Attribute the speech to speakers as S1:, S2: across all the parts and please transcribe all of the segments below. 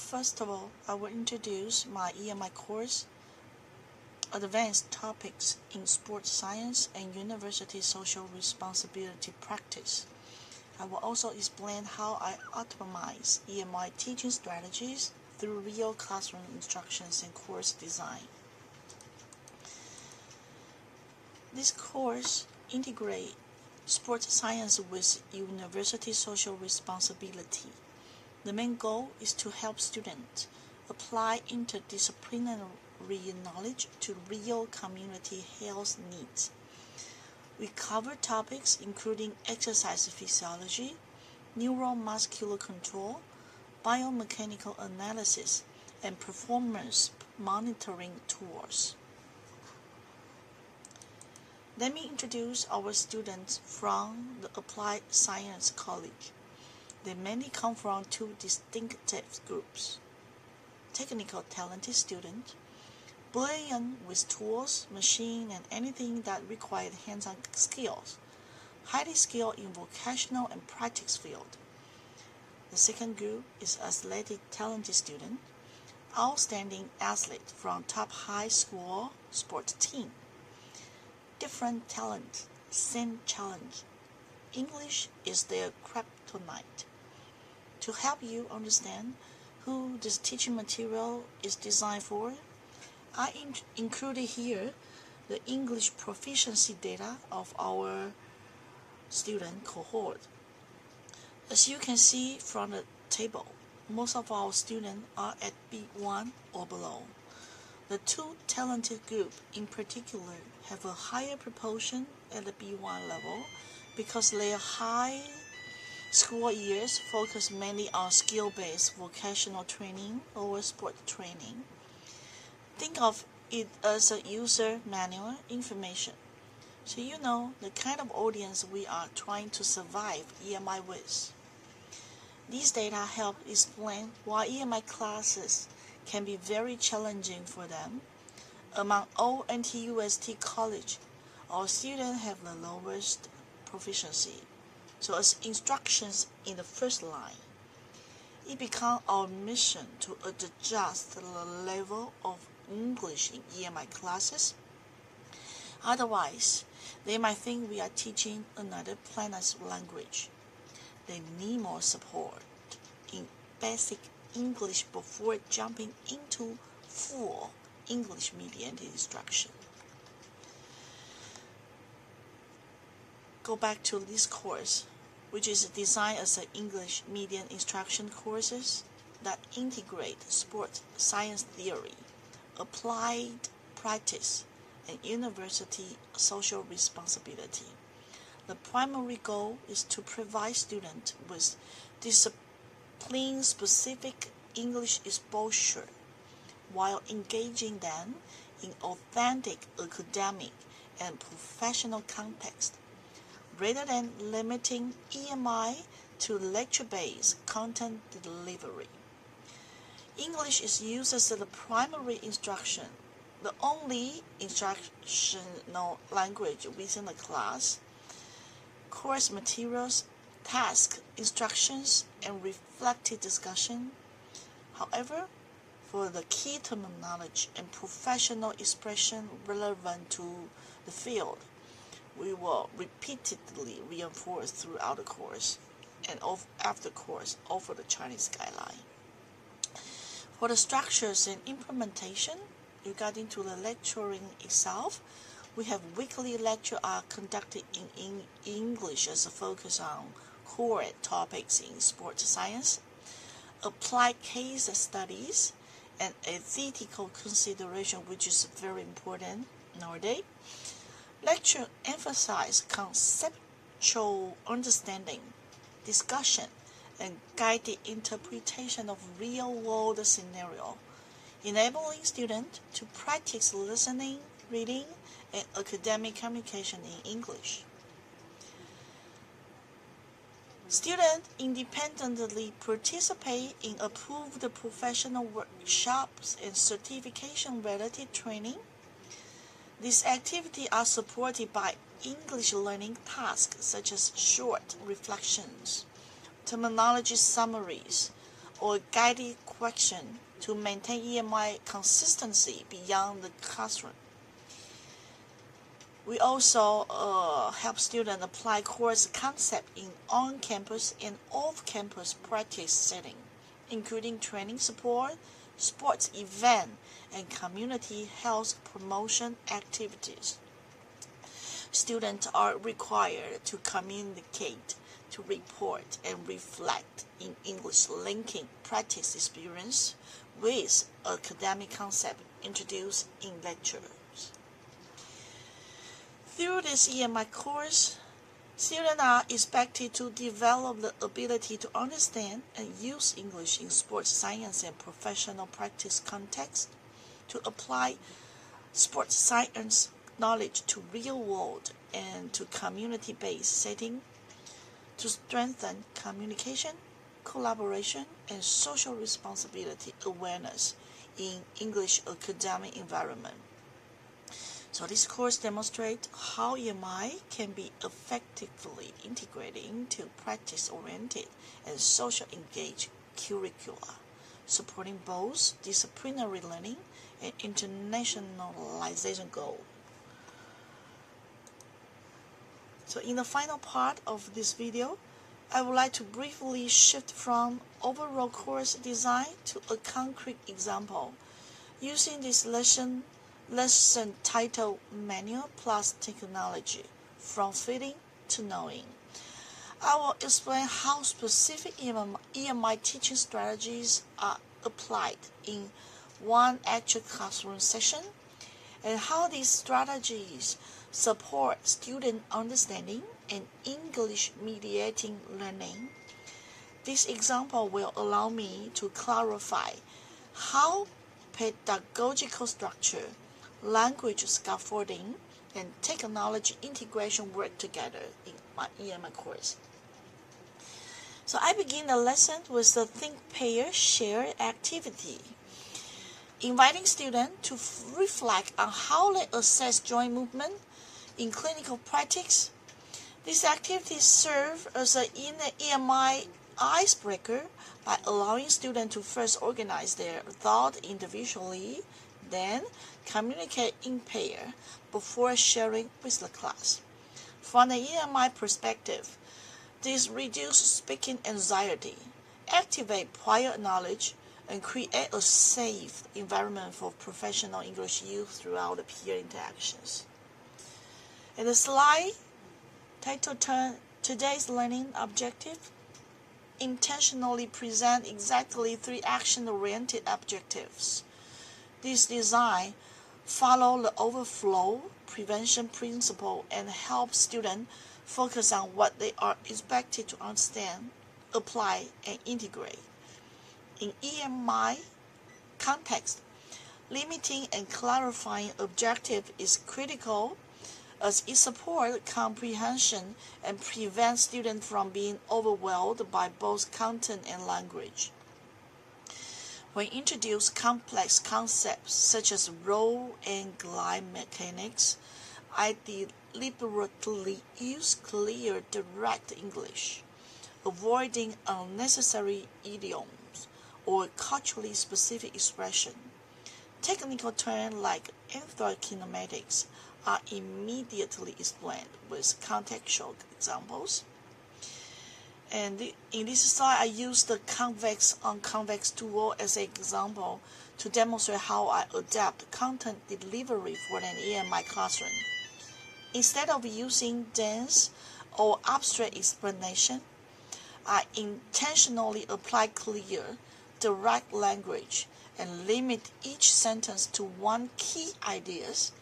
S1: First of all, I will introduce my EMI course, Advanced Topics in Sports Science and University Social Responsibility Practice. I will also explain how I optimize EMI teaching strategies through real classroom instructions and course design. This course integrates sports science with university social responsibility. The main goal is to help students apply interdisciplinary knowledge to real community health needs. We cover topics including exercise physiology, neuromuscular control, biomechanical analysis, and performance monitoring tools. Let me introduce our students from the Applied Science College. They mainly come from two distinctive groups: technical talented students, brilliant with tools, machine, and anything that required hands-on skills, highly skilled in vocational and practice field. The second group is athletic talented student, outstanding athlete from top high school sports team. Different talent, same challenge. English is their kryptonite. To help you understand who this teaching material is designed for, I included here the English proficiency data of our student cohort. As you can see from the table, most of our students are at B1 or below. The two talented groups in particular have a higher proportion at the B1 level because their high school years focus mainly on skill-based vocational training over sport training. Think of it as a user manual information, so you know the kind of audience we are trying to survive EMI with. These data help explain why EMI classes can be very challenging for them. Among all NTUST college, our students have the lowest proficiency. So as instructions in the first line, it becomes our mission to adjust the level of English in EMI classes. Otherwise, they might think we are teaching another planet's language. They need more support in basic English before jumping into full English mediated instruction. Go back to this course, which is designed as an English medium instruction courses that integrate sports science theory, applied practice, and university social responsibility. The primary goal is to provide students with discipline-specific English exposure while engaging them in authentic academic and professional context, rather than limiting EMI to lecture-based content delivery. English is used as the primary instruction, the only instructional language within the class. Course materials, tasks, instructions, and reflective discussion. However, for the key terminology and professional expression relevant to the field, we will repeatedly reinforce throughout the course and after course over the Chinese guideline. For the structures and implementation regarding to the lecturing itself, we have weekly lectures are conducted in English as a focus on core topics in sports science, applied case studies, and ethical consideration, which is very important nowadays. Lecture emphasize conceptual understanding, discussion, and guided interpretation of real-world scenario, enabling students to practice listening, reading, and academic communication in English. Students independently participate in approved professional workshops and certification-related training. These activities are supported by English learning tasks such as short reflections, terminology summaries, or guided question to maintain EMI consistency beyond the classroom. We also help students apply course concept in on-campus and off-campus practice setting, including training support, sports event, and community health promotion activities. Students are required to communicate, to report, and reflect in English, linking practice experience with academic concept introduced in lectures. Through this EMI course, students are expected to develop the ability to understand and use English in sports science and professional practice context, to apply sports science knowledge to real-world and to community-based setting, to strengthen communication, collaboration, and social responsibility awareness in English academic environment. So this course demonstrates how EMI can be effectively integrated into practice-oriented and social-engaged curricula, supporting both disciplinary learning and internationalization goals. So in the final part of this video, I would like to briefly shift from overall course design to a concrete example using this lesson titled Manual plus Technology, From Feeling to Knowing. I will explain how specific EMI teaching strategies are applied in one actual classroom session, and how these strategies support student understanding and English mediating learning. This example will allow me to clarify how pedagogical structure, language scaffolding, and technology integration work together in my EMI course. So I begin the lesson with the Think, Pair, Share activity, inviting students to reflect on how they assess joint movement in clinical practice. These activities serve as an EMI icebreaker by allowing students to first organize their thought individually, then communicate in pair before sharing with the class. From the EMI perspective, this reduces speaking anxiety, activate prior knowledge, and create a safe environment for professional English use throughout the peer interactions. And the slide titled Today's Learning Objective intentionally present exactly 3 action-oriented objectives. This design follow the overflow prevention principle and help students focus on what they are expected to understand, apply, and integrate. In EMI context, limiting and clarifying objective is critical as it supports comprehension and prevents students from being overwhelmed by both content and language. When introduce complex concepts such as roll and glide mechanics, I deliberately use clear, direct English, avoiding unnecessary idioms or culturally specific expression. Technical terms like arthrokinematics are immediately explained with contextual examples. And in this slide, I use the convex on convex tool as an example to demonstrate how I adapt content delivery for an EMI classroom. Instead of using dense or abstract explanation, I intentionally apply clear, direct language and limit each sentence to one key ideas.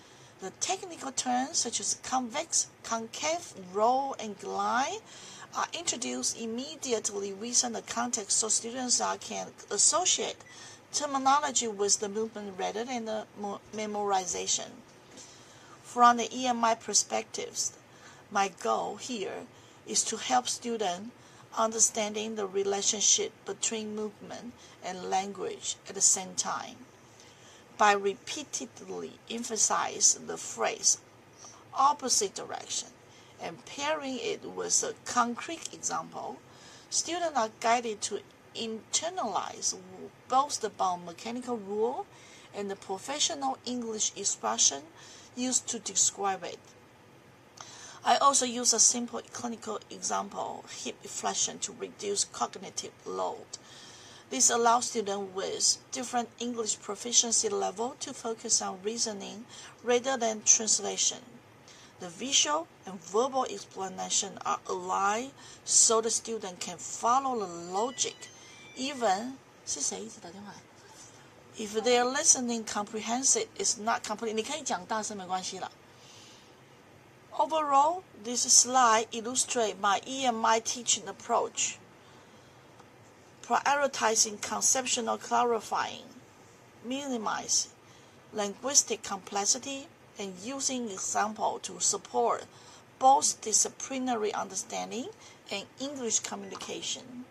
S1: The technical terms such as convex, concave, roll, and glide are introduced immediately within the context so students can associate terminology with the movement rather than the memorization. From the EMI perspectives, my goal here is to help students understanding the relationship between movement and language at the same time. By repeatedly emphasizing the phrase opposite direction and pairing it with a concrete example, students are guided to internalize both the biomechanical rule and the professional English expression used to describe it. I also use a simple clinical example, hip flexion, to reduce cognitive load. This allows students with different English proficiency level to focus on reasoning rather than translation. The visual and verbal explanation are aligned so the student can follow the logic, even if their listening comprehension is not complete. 你可以讲大声没关系啦。Overall, this slide illustrates my EMI teaching approach, prioritizing conceptual clarifying, minimizing linguistic complexity, and using example to support both disciplinary understanding and English communication.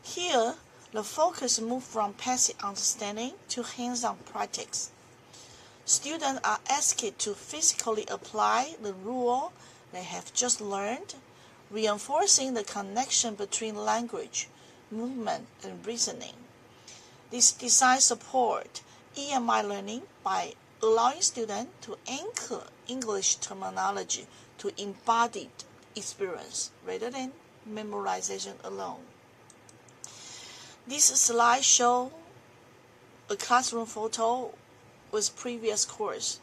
S1: Here, the focus moves from passive understanding to hands-on practice. Students are asked to physically apply the rule they have just learned, reinforcing the connection between language, movement, and reasoning. This design supports EMI learning by allowing students to anchor English terminology to embodied experience rather than memorization alone. This slide shows a classroom photo with previous course.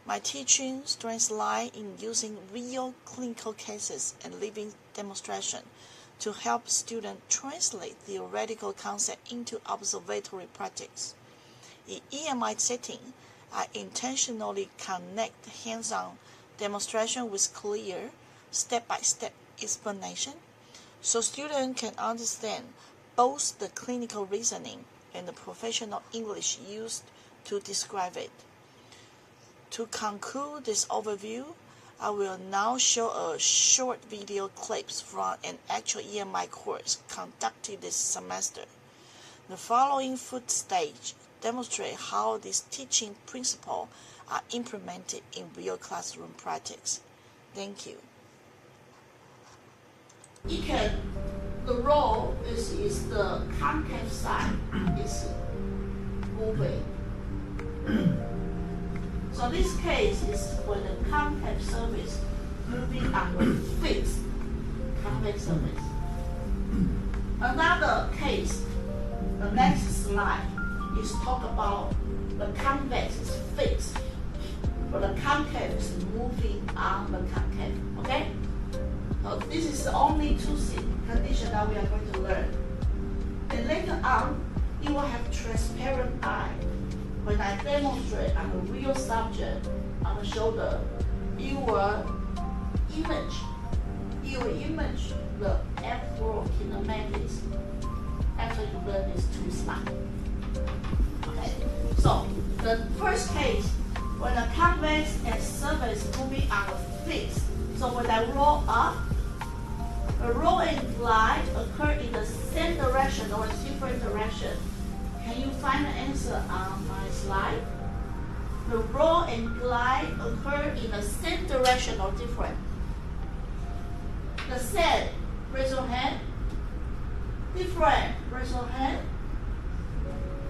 S1: My teaching strengths lie in using real clinical cases and living demonstration to help students translate theoretical concepts into observatory practice. In EMI setting, I intentionally connect hands-on demonstration with clear, step-by-step explanation so students can understand both the clinical reasoning and the professional English used to describe it. To conclude this overview, I will now show a short video clips from an actual EMI course conducted this semester. The following footage demonstrate how these teaching principles are implemented in real classroom practice. Thank you. The role is the concave side is moving. So this case is when the concave surface moving on the fixed concave surface. Another case, the next slide, is talk about the convex is fixed, but the concave is moving on the concave. Okay? So this is the only two conditions that we are going to learn. And later on, you will have transparent eye. When I demonstrate on a real subject on the shoulder, you will image the arthrokinematics after you learn these two slides. Okay, so the first case, when the convex and surface moving on a fixed, so when I roll up, the roll and glide occur in the same direction or different direction. Can you find the answer on my slide? The roll and glide occur in the same direction or different. The same, raise your hand. Different, raise your hand.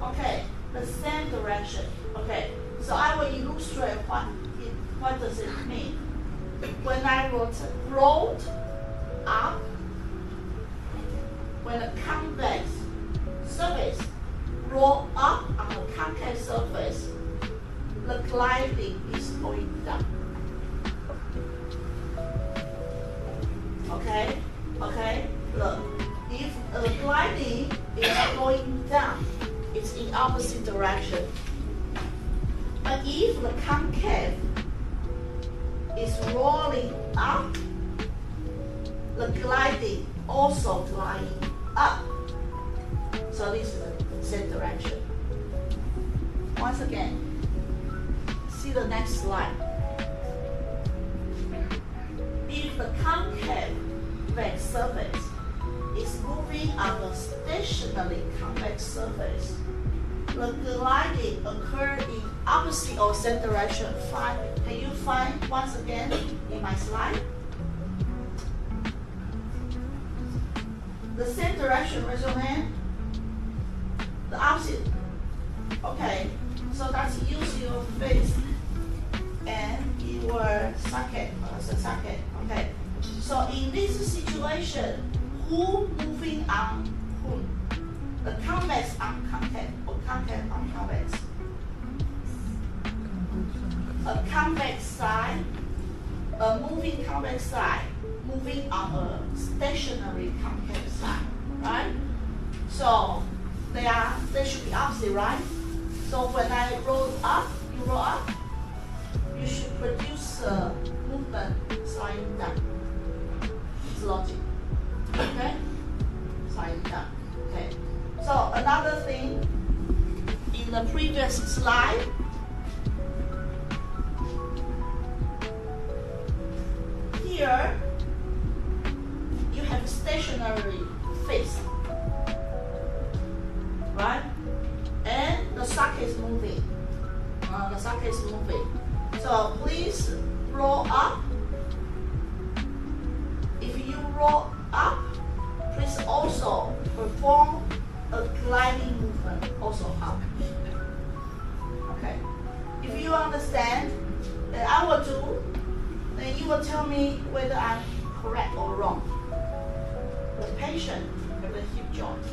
S1: Okay, the same direction. Okay, so I will illustrate what does it mean. When I rolled up, when the convex surface roll up on the concave surface, the gliding is going down. Okay, look, if the gliding is going down, it's in opposite direction. But if the concave is rolling up, the gliding also gliding up. So this is the same direction. Once again, see the next slide. If the concave surface is moving on the stationary convex surface, the gliding occurs in opposite or same direction. Can you find once again in my slide? the same direction, raise your hand. The opposite. Okay, so that's use your face and your socket. Okay, so in this situation, who moving on whom? The convex on concave or concave on convex? A convex side, a moving convex side, moving on a stationary concave side, right? So they should be opposite, right? So when I roll up, you roll up, you should produce a movement sliding down. It's logic. Okay? Sliding down. Okay. So another thing, in the previous slide, here you have stationary face, right? And the socket is moving. The socket is moving. So please roll up. If you roll up, please also perform a gliding movement also up. Okay. If you understand, then I will do, then you will tell me whether I'm correct or wrong. The patient with the hip joint.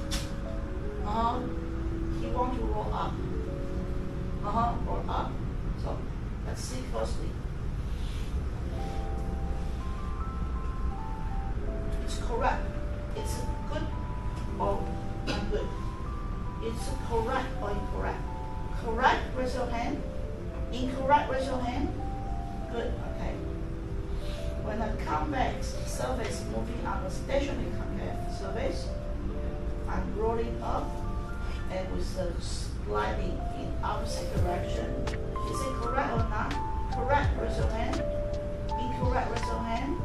S1: He wants to roll up. Roll up. So let's see closely. It's correct. It's good or ungood. It's correct or incorrect. Correct, raise your hand. Incorrect, raise your hand. Good, okay. When a convex surface moving on a stationary concave surface, I'm rolling up and with the sliding in opposite direction. Is it correct or not? Correct, raise your hand. Incorrect, raise your hand.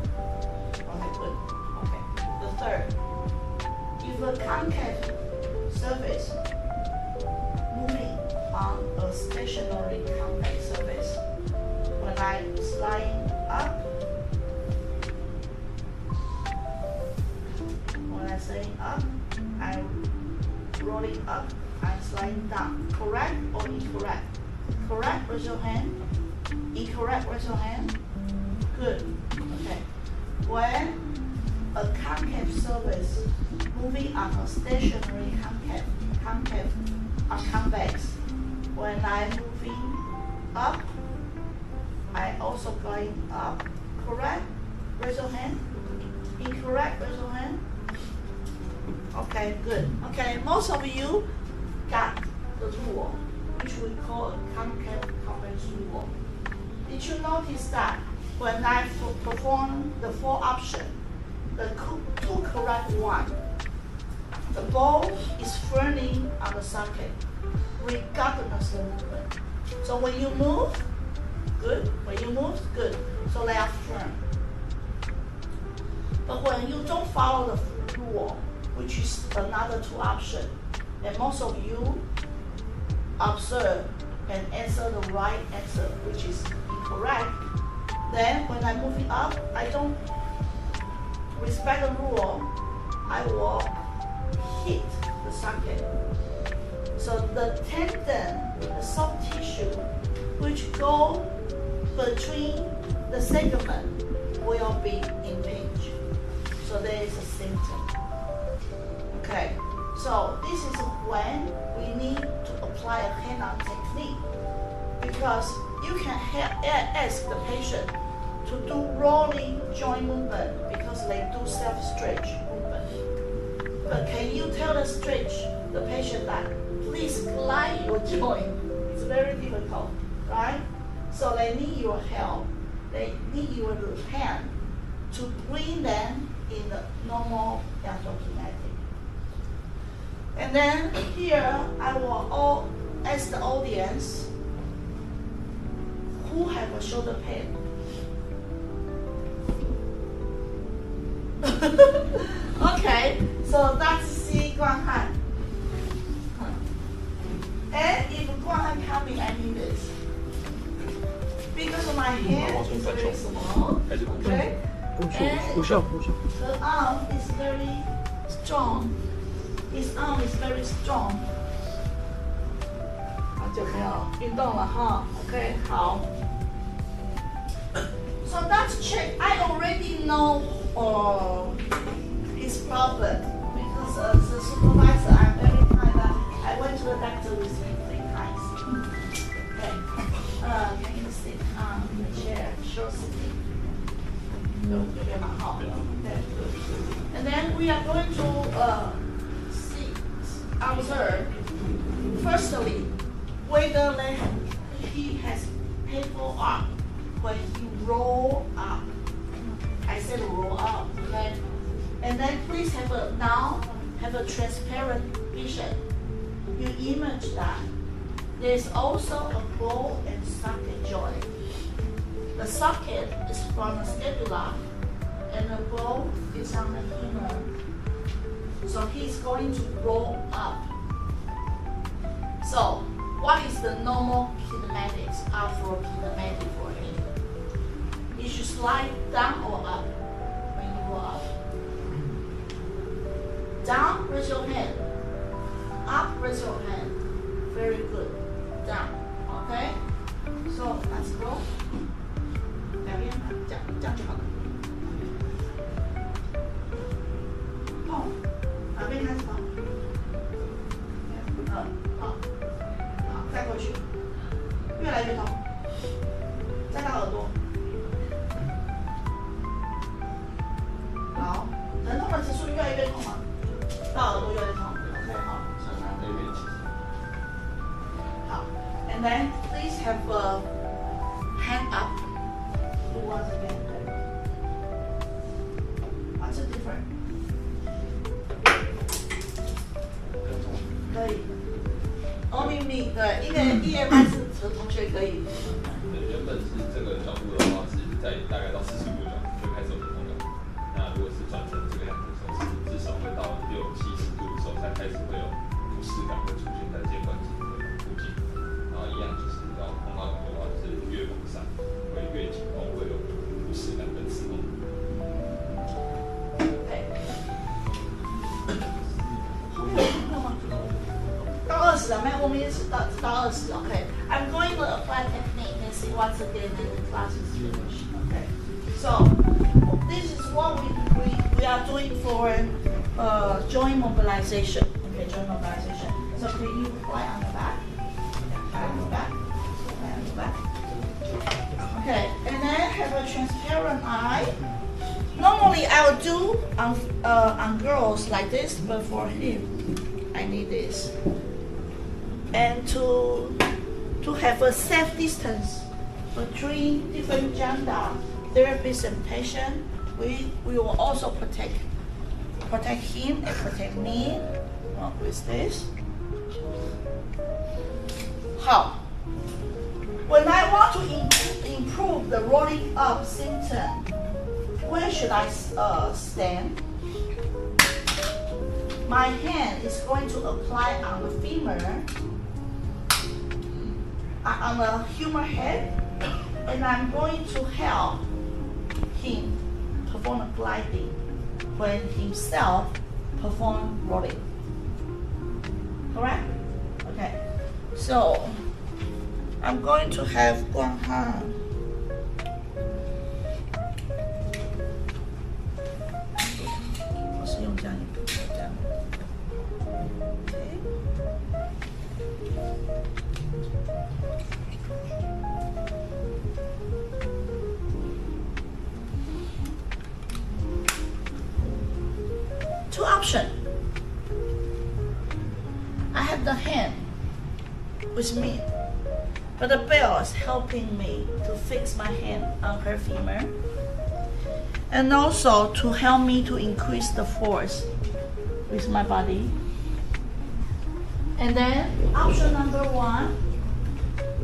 S1: Okay, good. Okay. The third, if a concave surface moving on a stationary convex surface, when I sliding up, I'm rolling up, I'm sliding down. Correct or incorrect? Correct, raise your hand. Incorrect, raise your hand. Good. Okay. When a concave surface moving on a stationary convex, when I'm moving up, I also going up. Correct? Raise your hand. Incorrect, raise your hand. Okay, good. Okay, most of you got the rule, which we call a concave convex rule. Did you notice that when I perform the four options, the two correct one, the ball is firming on the socket, regardless of movement. So when you move, good. When you move, good. So they are firm. But when you don't follow the rule, which is another two options, and most of you observe and answer the right answer, which is incorrect, then when I'm moving up, I don't respect the rule, I will hit the socket. So the tendon, the soft tissue, which go between the segment will be impinged. So there is a symptom. Okay, so this is when we need to apply a hand-on technique, because you can ask the patient to do rolling joint movement because they do self-stretch movement. But can you tell the patient that please glide your joint? It's very difficult, right? So they need your help. They need your hand to bring them in the normal arthrokinetic. And then here I will all ask the audience who have a shoulder pain. Okay, so that's C Guanghan. And if Guanghan coming, I need this. Because my hand is very small, okay? And the arm is very strong. His arm is very strong. 好久没有运动了哈 ，OK， 好。So let's check. I already know his problem because as a supervisor, I'm very tired. I went to the doctor with him 3 times. Okay. Can you sit on the chair? Sure sitting. Okay, good. And then we are going to observe. Firstly, whether he has painful arm when you roll up. I said roll up, okay? And then please have a transparent vision. You image that. There's also a ball and socket joint. The socket is from the scapula, and the ball is on the femur. So he's going to roll up. So, what is the normal kinematics, arthrokinematics for him? You should slide down or up when you roll up. Down, raise your hand. Up, raise your hand. Very good. Down. Okay? So, let's go. 这样就好了。痛，哪边开始痛？好，再过去，越来越痛，再到耳朵。好，疼痛的指数越来越痛吗？到耳朵越来越痛。OK， 好，手拿这边起。好 ，and then please have a hand up. Do once again. What's the difference? 可以。Only me 对，因为 EMS 的同学可以。
S2: 原本是这个角度的话，是在大概到45度角就开始有疼痛感。那如果是转成这个样子的时候，是至少会到60-70度的时候才开始会有不适感会出现在肩关节的附近。然后一样就是要碰到的话，就是越往上会越紧绷，会有不适感跟刺痛。
S1: 到20了没有？我们也是到20 ，OK. I'm going to apply technique and see once again that the class is finished. Okay. So this is what we are doing for joint mobilization. Okay, joint mobilization. So can you lie on the back? Lie on the back. Lie on the back. Okay, and then have a transparent eye. Normally I would do on girls like this, but for him, I need this. And to have a safe distance between different gender therapists and patients, we will also protect him and protect me with this. How? When I want to improve the rolling up symptom, where should I stand? My hand is going to apply on the femur, on the human head, and I'm going to help him perform gliding when himself perform rolling. Correct? Okay. So I'm going to have Guanghan. Two options. I have the hand with me, but the bell is helping me to fix my hand on her femur, and also to help me to increase the force with my body. And then option number 1,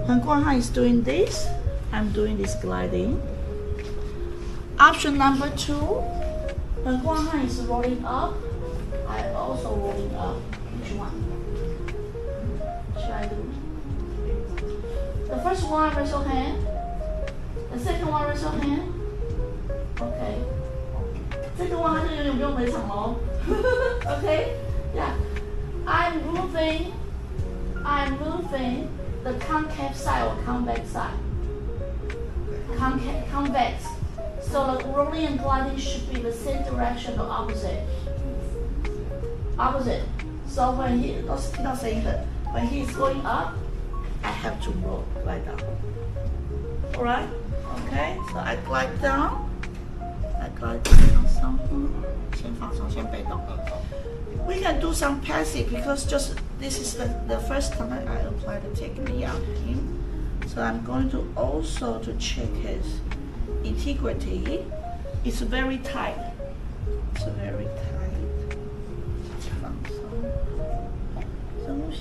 S1: when Guanghan is doing this, I'm doing this gliding. Option number 2, when Guanghan is rolling up, I'm also rolling up. Which one should I do? The first one, raise your hand. The second one, raise your hand. Okay. 这个弯还是有点不用回场喽。
S3: Okay? Yeah. I'm moving the concave side or convex side. Convex. So the rolling and gliding should be the same direction or opposite. Opposite. So when he is going up, I have to roll glide down. Alright? Okay? So I glide down. We can do some passive because just this is the first time I apply the technique on him. So I'm going to also to check his integrity. It's very tight. It's very tight. 放松，深呼吸，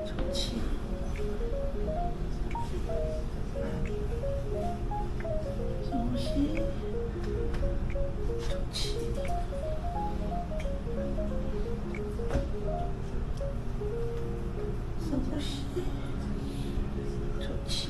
S3: 吐气。深呼吸，吐气。深呼吸，吐气。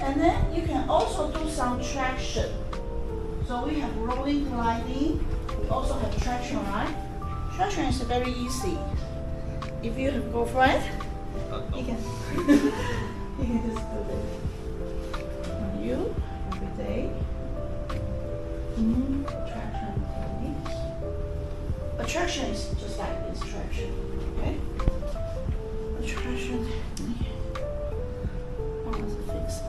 S3: And then you can also do some traction. So we have rolling, gliding. We also have traction, right? Traction is very easy. If you have girlfriend, you can just do this. On you, every day. Traction, techniques. But traction is just like this traction, okay? A traction technique. Fix.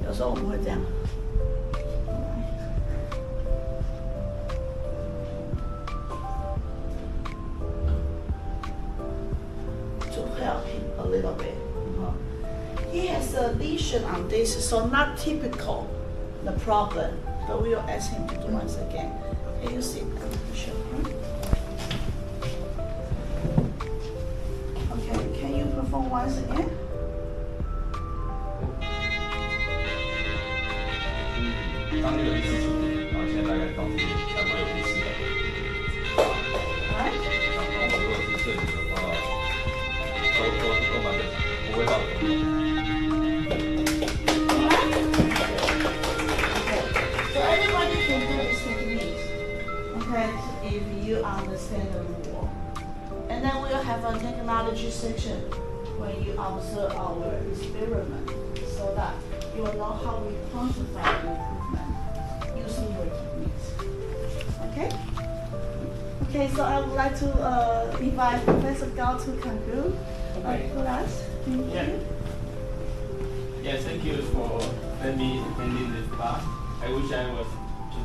S3: 有时候我们会这样，to help him a little bit. He has a lesion on this, so not typical the problem. But we will ask him to do once again. Can you sit down? Sure. Okay, can you perform once again? If you understand the rule. And then we'll have a technology section when you observe our experiment so that you will know how we quantify the improvement using your techniques. Okay? Okay, so I would like to invite Professor Gao to conclude class. Thank you.
S2: Yes, thank you for letting me attend this class. I wish I was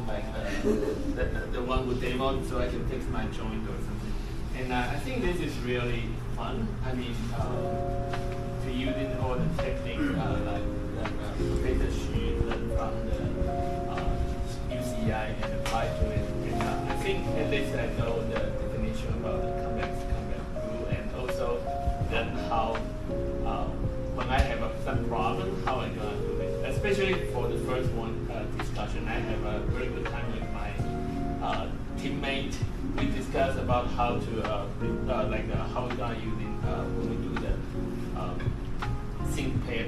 S2: like the one who demoed so I can fix my joint or something. And I think this is really fun. I mean, to using all the techniques like Professor Xu learned from the UCI and apply to it. And I think at least I know the definition about the convex rule and also then how when I have some problem, how I'm gonna do it. Especially for the first one discussion, I have a very good time with my teammate. We discussed about how to how we're gonna use it when we do the sync pair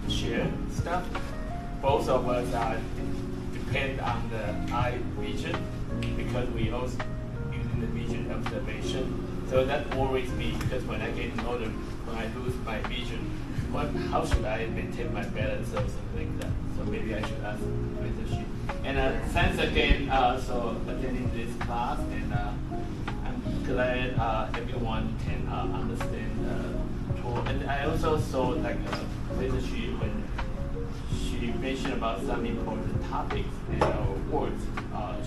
S2: share stuff. Both of us depend on the eye vision because we also using the vision observation. So that worries me because when I get older, when I lose my vision, how should I maintain my balance or something like that? So maybe I should ask Professor Xu. And thanks again for attending this class, and I'm glad everyone can understand the tool. And I also saw Professor Xu when she mentioned about some important topics and words,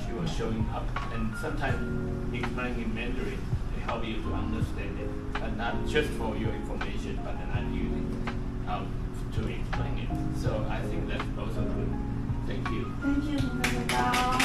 S2: she was showing up and sometimes explaining in Mandarin to help you to understand it, but not just for your information, but not using to explain it. So I think that's also good.
S4: Thank you.
S3: Thank you, Professor Gao.